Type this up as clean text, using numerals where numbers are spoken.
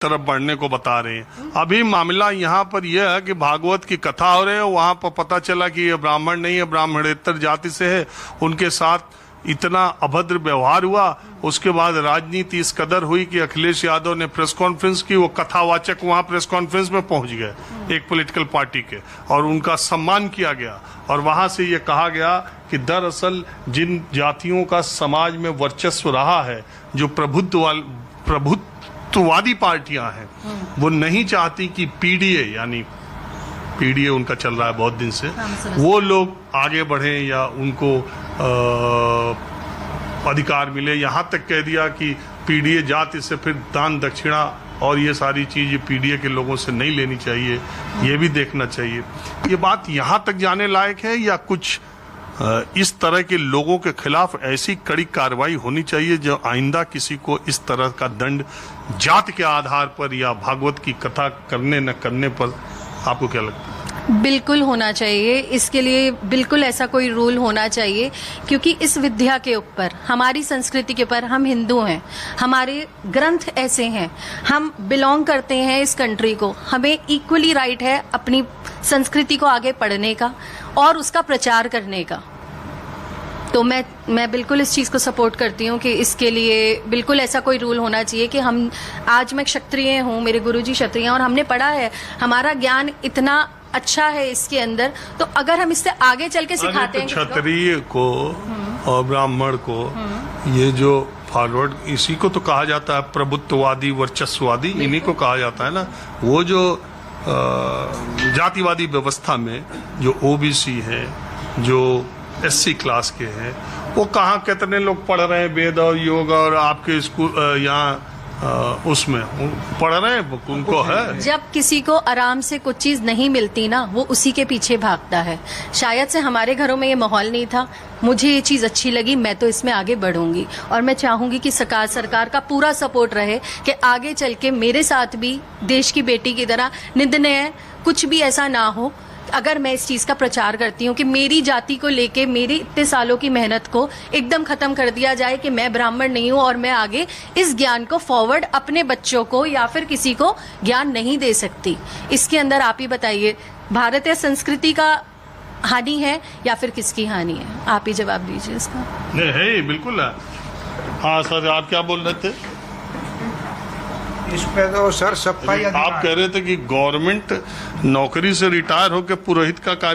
तरफ बढ़ने को बता रहे हैं। अभी मामला यहाँ पर यह है कि भागवत की कथा हो रही है, वहां पर पता चला कि ये ब्राह्मण नहीं है, ब्राह्मणेतर जाति से है, उनके साथ इतना अभद्र व्यवहार हुआ। उसके बाद राजनीति इस कदर हुई कि अखिलेश यादव ने प्रेस कॉन्फ्रेंस की, वो कथावाचक वहां प्रेस कॉन्फ्रेंस में पहुंच गए एक पॉलिटिकल पार्टी के, और उनका सम्मान किया गया। और वहां से ये कहा गया कि दरअसल जिन जातियों का समाज में वर्चस्व रहा है, जो प्रभुत्ववादी पार्टियां हैं, वो नहीं चाहती कि पीडीए, यानी पीडीए उनका चल रहा है बहुत दिन से, वो लोग आगे बढ़े या उनको अधिकार मिले। यहां तक कह दिया कि पीडीए जाति से फिर दान दक्षिणा और ये सारी चीज पीडीए के लोगों से नहीं लेनी चाहिए, ये भी देखना चाहिए। ये बात यहां तक जाने लायक है, या कुछ इस तरह के लोगों के खिलाफ ऐसी कड़ी कार्रवाई होनी चाहिए जो आइंदा किसी को इस तरह का दंड जात के आधार पर या भागवत की कथा करने न करने पर, आपको क्या लगता है? बिल्कुल होना चाहिए। इसके लिए बिल्कुल ऐसा कोई रूल होना चाहिए, क्योंकि इस विद्या के ऊपर, हमारी संस्कृति के ऊपर, हम हिंदू हैं, हमारे ग्रंथ ऐसे हैं, हम बिलोंग करते हैं इस कंट्री को, हमें इक्वली राइट है अपनी संस्कृति को आगे पढ़ने का और उसका प्रचार करने का। तो मैं बिल्कुल इस चीज़ को सपोर्ट करती हूँ कि इसके लिए बिल्कुल ऐसा कोई रूल होना चाहिए कि हम, आज मैं क्षत्रिय हूँ, मेरे गुरुजी क्षत्रिय हैं और हमने पढ़ा है, हमारा ज्ञान इतना अच्छा है इसके अंदर, तो अगर हम इससे आगे चल के सिखाते हैं क्षत्रिय को और ब्राह्मण को, ये जो फॉरवर्ड, इसी को तो कहा जाता है प्रभुत्ववादी वर्चस्ववादी, इन्हीं को कहा जाता है ना। वो जो जातिवादी व्यवस्था में जो ओबीसी है, जो एससी क्लास के हैं, वो कहाँ कितने लोग पढ़ रहे हैं वेद और योग, और आपके स्कूल यहाँ उसमें पढ़ रहे हैं, उनको है। जब किसी को आराम से कुछ चीज नहीं मिलती ना, वो उसी के पीछे भागता है। शायद से हमारे घरों में ये माहौल नहीं था, मुझे ये चीज अच्छी लगी, मैं तो इसमें आगे बढ़ूंगी, और मैं चाहूंगी कि सरकार का पूरा सपोर्ट रहे कि आगे चल के मेरे साथ भी देश की बेटी की तरह निंदनीय कुछ भी ऐसा ना हो। अगर मैं इस चीज का प्रचार करती हूँ कि मेरी जाति को लेके मेरी इतने सालों की मेहनत को एकदम खत्म कर दिया जाए कि मैं ब्राह्मण नहीं हूँ और मैं आगे इस ज्ञान को फॉरवर्ड अपने बच्चों को या फिर किसी को ज्ञान नहीं दे सकती, इसके अंदर आप ही बताइए, भारतीय संस्कृति का हानि है या फिर किसकी हानि है? आप ही जवाब दीजिए इसका। नहीं है, बिल्कुल है। हाँ सर, आप क्या बोल रहे थे? इस पे तो सर सफाई, आप कह रहे थे कि गवर्नमेंट नौकरी से रिटायर होकर पुरोहित का कार्य